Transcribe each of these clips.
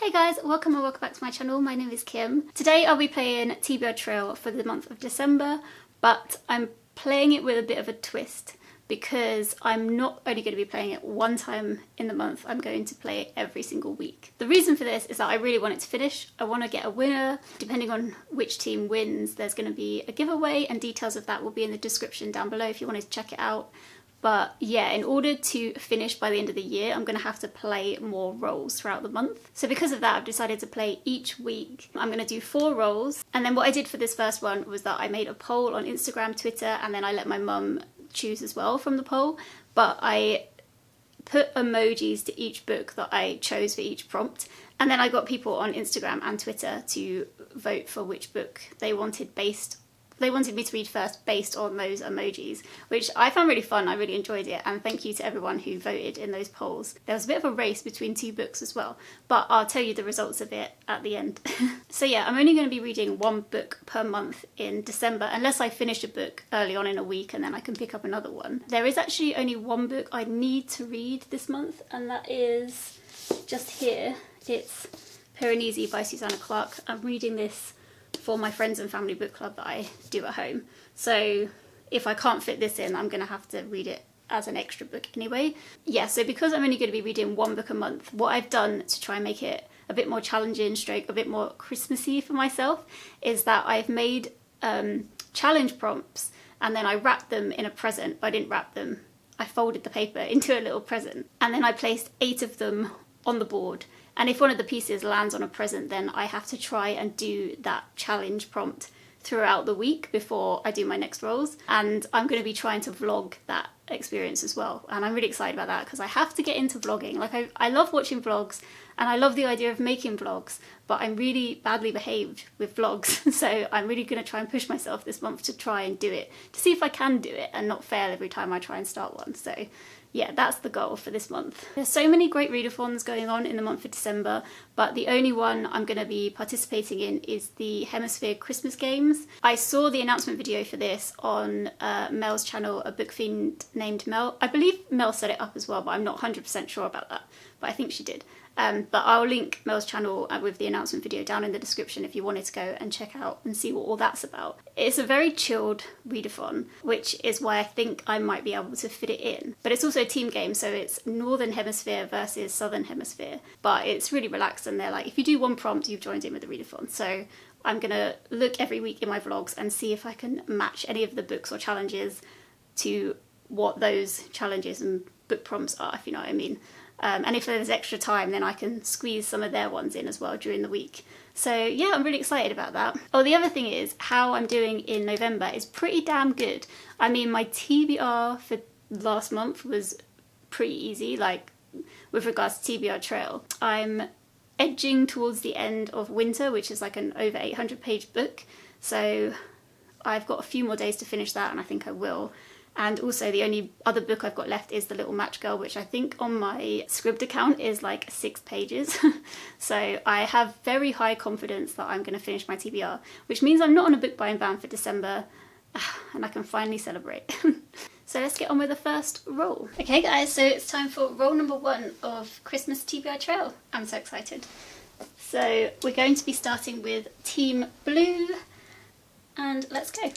Hey guys, welcome back to my channel. My name is Kim. Today I'll be playing TBR Trail for the month of December, but I'm playing it with a bit of a twist because I'm not only going to be playing it one time in the month, I'm going to play it every single week. The reason for this is that I really want it to finish. I want to get a winner. Depending on which team wins, there's going to be a giveaway, and details of that will be in the description down below if you wanted to check it out. But yeah, in order to finish by the end of the year, I'm going to have to play more roles throughout the month. So because of that, I've decided to play each week. I'm going to do 4 roles. And then what I did for this first one was that I made a poll on Instagram, Twitter, and then I let my mum choose as well from the poll. But I put emojis to each book that I chose for each prompt. And then I got people on Instagram and Twitter to vote for which book they wanted me to read first based on those emojis, which I found really fun. I really enjoyed it, and thank you to everyone who voted in those polls. There was a bit of a race between 2 books as well, but I'll tell you the results of it at the end. So yeah, I'm only going to be reading 1 book per month in December, unless I finish a book early on in a week and then I can pick up another one. There is actually only 1 book I need to read this month, and that is just here. It's Piranesi by Susanna Clarke. I'm reading this for my friends and family book club that I do at home. So if I can't fit this in, I'm going to have to read it as an extra book anyway. Yeah, so because I'm only going to be reading 1 book a month, what I've done to try and make it a bit more challenging, stroke a bit more Christmassy for myself, is that I've made challenge prompts and then I wrapped them in a present. But I didn't wrap them, I folded the paper into a little present, and then I placed 8 of them on the board. And if one of the pieces lands on a present, then I have to try and do that challenge prompt throughout the week before I do my next rolls. And I'm going to be trying to vlog that experience as well. And I'm really excited about that because I have to get into vlogging. Like I love watching vlogs and I love the idea of making vlogs, but I'm really badly behaved with vlogs. So I'm really going to try and push myself this month to try and do it, to see if I can do it and not fail every time I try and start one. So yeah, that's the goal for this month. There's so many great readathons going on in the month of December, but the only one I'm going to be participating in is the Hemisphere Christmas games. I saw the announcement video for this on Mel's channel, a book fiend named Mel. I believe Mel set it up as well, but I'm not 100% sure about that, but I think she did. But I'll link Mel's channel with the announcement video down in the description if you wanted to go and check out and see what all that's about. It's a very chilled readathon, which is why I think I might be able to fit it in. But it's also a team game, so it's Northern Hemisphere versus Southern Hemisphere. But it's really relaxed, and they're like, if you do 1 prompt, you've joined in with the readathon. So I'm gonna look every week in my vlogs and see if I can match any of the books or challenges to what those challenges and book prompts are, if you know what I mean. And if there's extra time, then I can squeeze some of their ones in as well during the week. So yeah, I'm really excited about that. Oh, the other thing is how I'm doing in November is pretty damn good. I mean, my TBR for last month was pretty easy, like with regards to TBR Trail. I'm edging towards the end of Winter, which is like an over 800-page book. So I've got a few more days to finish that, and I think I will. And also the only other book I've got left is The Little Match Girl, which I think on my Scribd account is like 6 pages. So I have very high confidence that I'm going to finish my TBR, which means I'm not on a book buying ban for December, and I can finally celebrate. So let's get on with the first roll. Okay guys, so it's time for roll number 1 of Christmas TBR Trail. I'm so excited. So we're going to be starting with Team Blue, and let's go.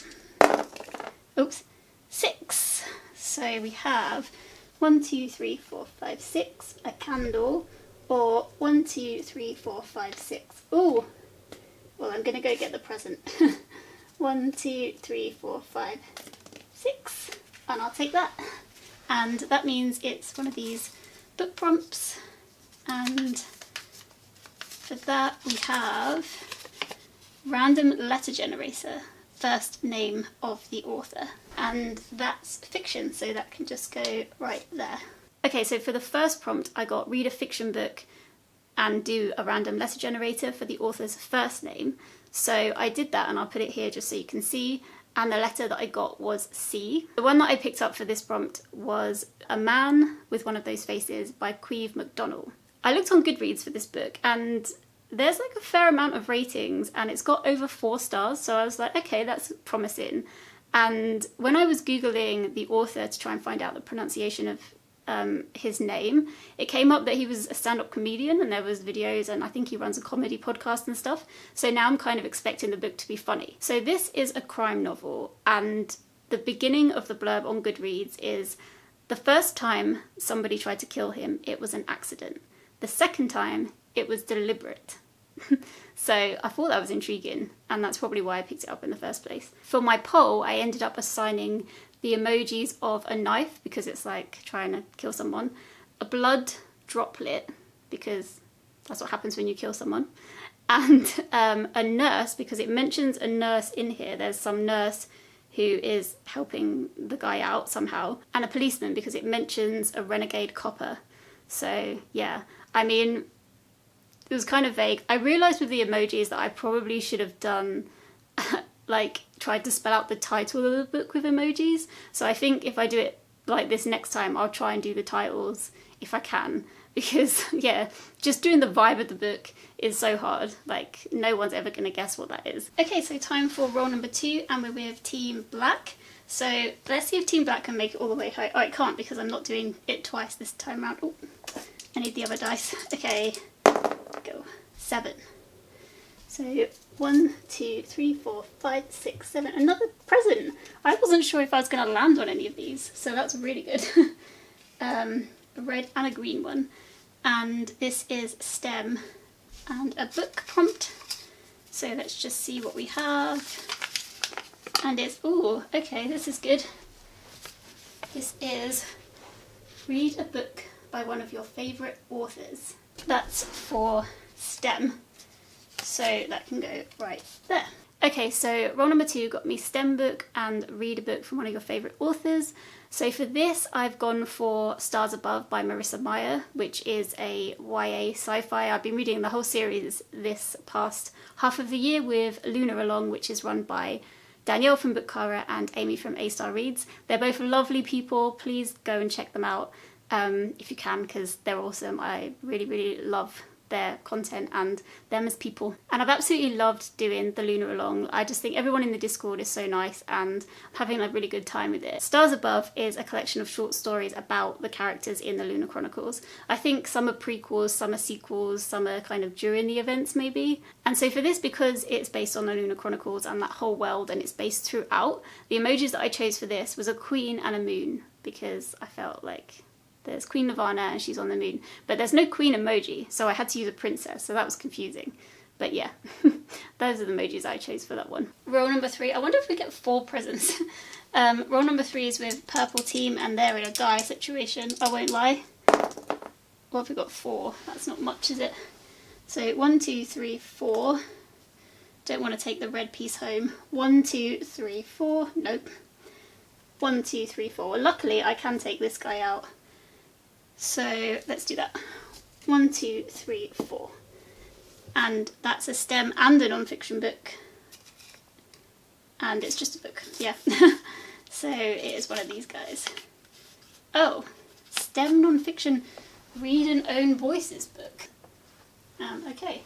Oops. 6. So we have 1, 2, 3, 4, 5, 6, a candle, or 1, 2, 3, 4, 5, 6. Ooh, well, I'm gonna go get the present. 1, 2, 3, 4, 5, 6, and I'll take that. And that means it's one of these book prompts, and for that we have random letter generator, first name of the author, and that's fiction, so that can just go right there. Okay, so for the first prompt I got read a fiction book and do a random letter generator for the author's first name. So I did that, and I'll put it here just so you can see, and the letter that I got was C. The one that I picked up for this prompt was A Man with One of Those Faces by Queve McDonnell. I looked on Goodreads for this book, and there's like a fair amount of ratings, and it's got over 4 stars, so I was like, okay, that's promising. And when I was Googling the author to try and find out the pronunciation of his name, it came up that he was a stand-up comedian and there was videos, and I think he runs a comedy podcast and stuff. So now I'm kind of expecting the book to be funny. So this is a crime novel, and the beginning of the blurb on Goodreads is, the first time somebody tried to kill him, it was an accident. The second time, it was deliberate. So I thought that was intriguing, and that's probably why I picked it up in the first place. For my poll, I ended up assigning the emojis of a knife, because it's like trying to kill someone, a blood droplet, because that's what happens when you kill someone, and a nurse, because it mentions a nurse in here. There's some nurse who is helping the guy out somehow, and a policeman, because it mentions a renegade copper. So yeah, I mean, it was kind of vague. I realised with the emojis that I probably should have done, like, tried to spell out the title of the book with emojis. So I think if I do it like this next time, I'll try and do the titles if I can. Because, yeah, just doing the vibe of the book is so hard. Like, no one's ever going to guess what that is. Okay, so time for roll number 2, and we're with Team Black. So let's see if Team Black can make it all the way home. Oh, it can't, because I'm not doing it twice this time around. Oh, I need the other dice. Okay, go. 7. So 1, 2, 3, 4, 5, 6, 7. Another present. I wasn't sure if I was going to land on any of these, so that's really good. A red and a green one. And this is STEM and a book prompt. So let's just see what we have. And it's, ooh, okay, this is good. This is read a book by one of your favourite authors. That's for STEM. So that can go right there. Okay, so roll number 2 got me STEM book and read a book from one of your favourite authors. So for this, I've gone for Stars Above by Marissa Meyer, which is a YA sci-fi. I've been reading the whole series this past half of the year with Lunaralong, which is run by Danielle from Bookara and Amy from A Star Reads. They're both lovely people. Please go and check them out if you can, because they're awesome. I really, really love their content and them as people. And I've absolutely loved doing the Lunaralong. I just think everyone in the Discord is so nice, and I'm having a really good time with it. Stars Above is a collection of short stories about the characters in the Lunar Chronicles. I think some are prequels, some are sequels, some are kind of during the events maybe. And so for this, because it's based on the Lunar Chronicles and that whole world, and it's based throughout, the emojis that I chose for this was a queen and a moon, because I felt like there's Queen Nirvana and she's on the moon, but there's no queen emoji, so I had to use a princess, so that was confusing. But yeah, those are the emojis I chose for that one. Roll number 3, I wonder if we get 4 presents. Roll number 3 is with Purple Team, and they're in a die situation, I won't lie. What have we got? 4? That's not much, is it? So 1, 2, 3, 4. Don't want to take the red piece home. 1, 2, 3, 4. Nope. 1, 2, 3, 4. Well, luckily I can take this guy out. So let's do that. 1, 2, 3, 4. And that's a STEM and a non-fiction book. And it's just a book, yeah. So it is one of these guys. Oh, STEM non-fiction read and own voices book. Okay,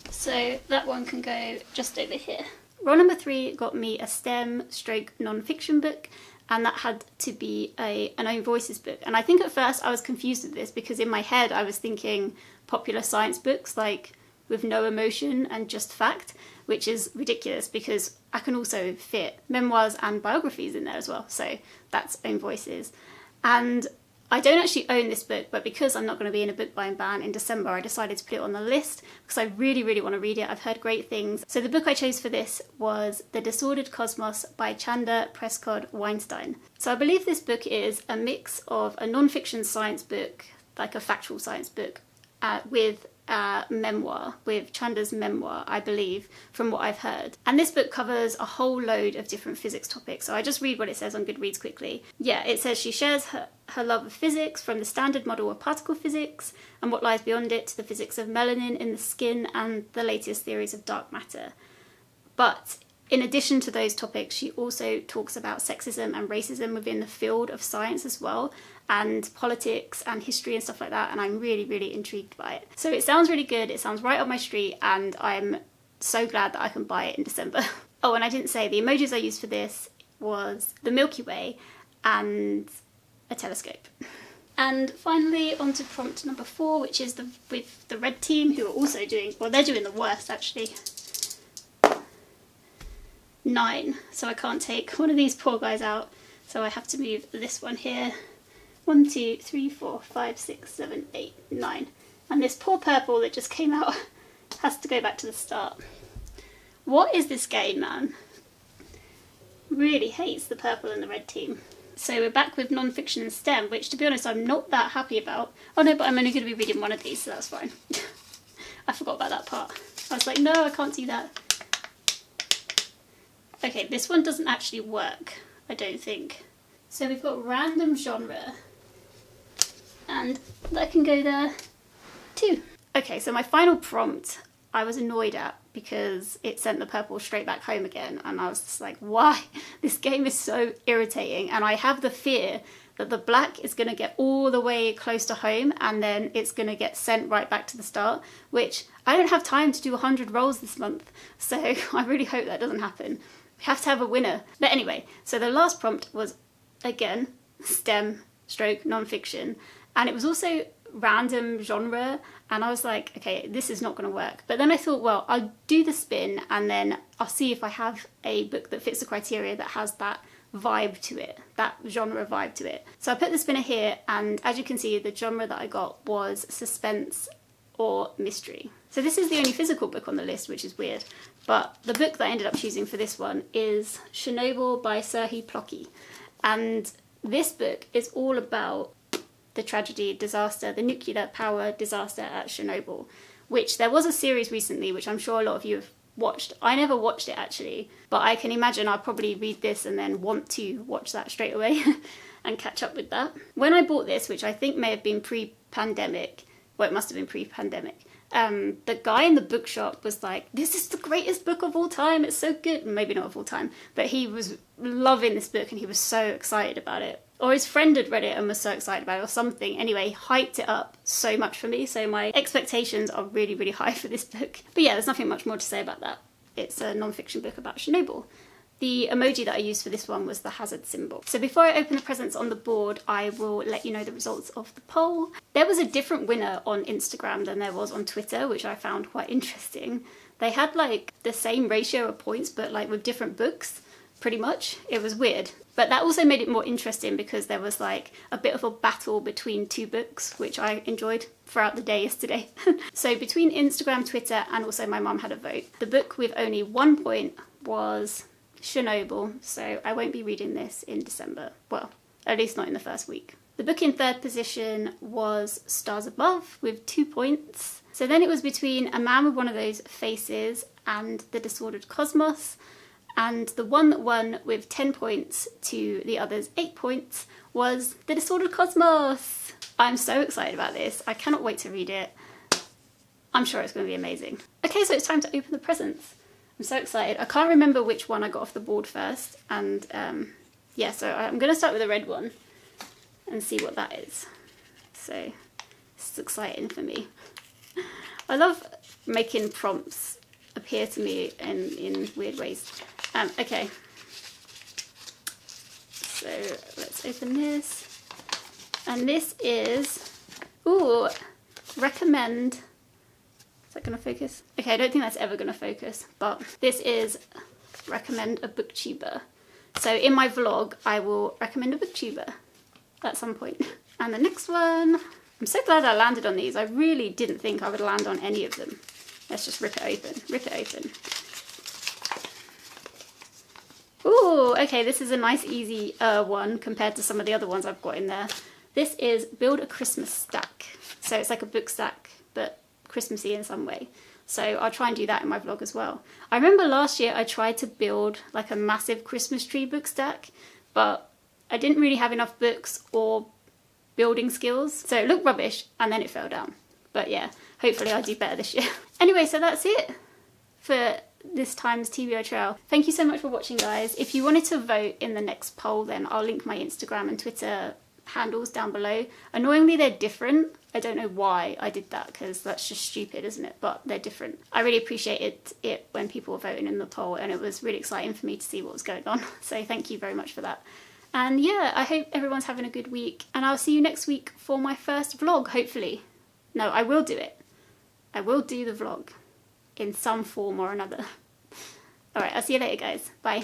so that one can go just over here. Roll number 3 got me a STEM stroke non-fiction book, and that had to be an own voices book. And I think at first I was confused with this, because in my head I was thinking popular science books, like with no emotion and just fact, which is ridiculous because I can also fit memoirs and biographies in there as well. So that's own voices. And I don't actually own this book, but because I'm not going to be in a book buying ban in December, I decided to put it on the list because I really, really want to read it. I've heard great things. So the book I chose for this was The Disordered Cosmos by Chanda Prescott Weinstein. So I believe this book is a mix of a non-fiction science book, like a factual science book, with memoir, with Chanda's memoir, I believe, from what I've heard. And this book covers a whole load of different physics topics. So I just read what it says on Goodreads quickly. Yeah, it says she shares her love of physics, from the standard model of particle physics and what lies beyond it to the physics of melanin in the skin and the latest theories of dark matter. But in addition to those topics, she also talks about sexism and racism within the field of science as well, and politics and history and stuff like that, and I'm really, really intrigued by it. So it sounds really good, it sounds right up my street, and I'm so glad that I can buy it in December. Oh, and I didn't say, the emojis I used for this was the Milky Way and a telescope. And finally on to prompt number 4, which is with the red team, who are also doing, well, they're doing the worst actually. 9, so I can't take one of these poor guys out, so I have to move this one here. 1, 2, 3, 4, 5, 6, 7, 8, 9. And this poor purple that just came out has to go back to the start. What is this game, man? Really hates the purple and the red team. So we're back with non-fiction and STEM, which to be honest I'm not that happy about. Oh no, but I'm only going to be reading one of these, so that's fine. I forgot about that part. I was like, no, I can't do that. Okay, this one doesn't actually work, I don't think. So we've got random genre, and that can go there too. Okay, so my final prompt I was annoyed at because it sent the purple straight back home again, and I was just like, why? This game is so irritating, and I have the fear that the black is going to get all the way close to home and then it's going to get sent right back to the start, which I don't have time to do 100 rolls this month, so I really hope that doesn't happen. We have to have a winner. But anyway, so the last prompt was, again, STEM stroke non-fiction, and it was also random genre, and I was like, okay, this is not going to work. But then I thought, well, I'll do the spin and then I'll see if I have a book that fits the criteria that has that vibe to it, that genre vibe to it. So I put the spinner here, and as you can see, the genre that I got was suspense or mystery. So this is the only physical book on the list, which is weird. But the book that I ended up choosing for this one is Chernobyl by Serhiy Plokhy. And this book is all about the tragedy, disaster, the nuclear power disaster at Chernobyl, which there was a series recently, which I'm sure a lot of you have watched. I never watched it actually, but I can imagine I'll probably read this and then want to watch that straight away and catch up with that. When I bought this, which I think may have been pre-pandemic, well, it must have been pre-pandemic, the guy in the bookshop was like, this is the greatest book of all time, it's so good. Maybe not of all time, but he was loving this book and he was so excited about it. Or his friend had read it and was so excited about it or something. Anyway, hyped it up so much for me, so my expectations are really, really high for this book. But yeah, there's nothing much more to say about that. It's a non-fiction book about Chernobyl. The emoji that I used for this one was the hazard symbol. So before I open the presents on the board, I will let you know the results of the poll. There was a different winner on Instagram than there was on Twitter, which I found quite interesting. They had like the same ratio of points, but like with different books, pretty much. It was weird. But that also made it more interesting because there was like a bit of a battle between two books, which I enjoyed throughout the day yesterday. So between Instagram, Twitter, and also my mum had a vote. The book with only 1 point was Chernobyl, so I won't be reading this in December. Well, at least not in the first week. The book in third position was Stars Above with 2 points. So then it was between A Man with One of Those Faces and The Disordered Cosmos. And the one that won with 10 points to the others' 8 points was The Disordered Cosmos. I'm so excited about this. I cannot wait to read it. I'm sure it's going to be amazing. Okay, so it's time to open the presents. I'm so excited. I can't remember which one I got off the board first. And yeah, so I'm going to start with the red one and see what that is. So this is exciting for me. I love making prompts appear to me in weird ways. Okay, so let's open this, and this is, ooh, recommend, is that going to focus? Okay, I don't think that's ever going to focus, but this is recommend a booktuber. So in my vlog, I will recommend a booktuber at some point. And the next one, I'm so glad I landed on these. I really didn't think I would land on any of them. Let's just rip it open, rip it open. Ooh, okay, this is a nice easy one compared to some of the other ones I've got in there. This is Build a Christmas Stack. So it's like a book stack, but Christmassy in some way. So I'll try and do that in my vlog as well. I remember last year I tried to build like a massive Christmas tree book stack, but I didn't really have enough books or building skills. So it looked rubbish and then it fell down. But yeah, hopefully I'll do better this year. Anyway, so that's it for this time's TBR trail. Thank you so much for watching, guys. If you wanted to vote in the next poll, then I'll link my Instagram and Twitter handles down below. Annoyingly, they're different. I don't know why I did that, because that's just stupid, isn't it? But they're different. I really appreciated it when people were voting in the poll, and it was really exciting for me to see what was going on. So thank you very much for that. And yeah, I hope everyone's having a good week, and I'll see you next week for my first vlog, hopefully. No, I will do it. I will do the vlog in some form or another. Alright, I'll see you later, guys. Bye.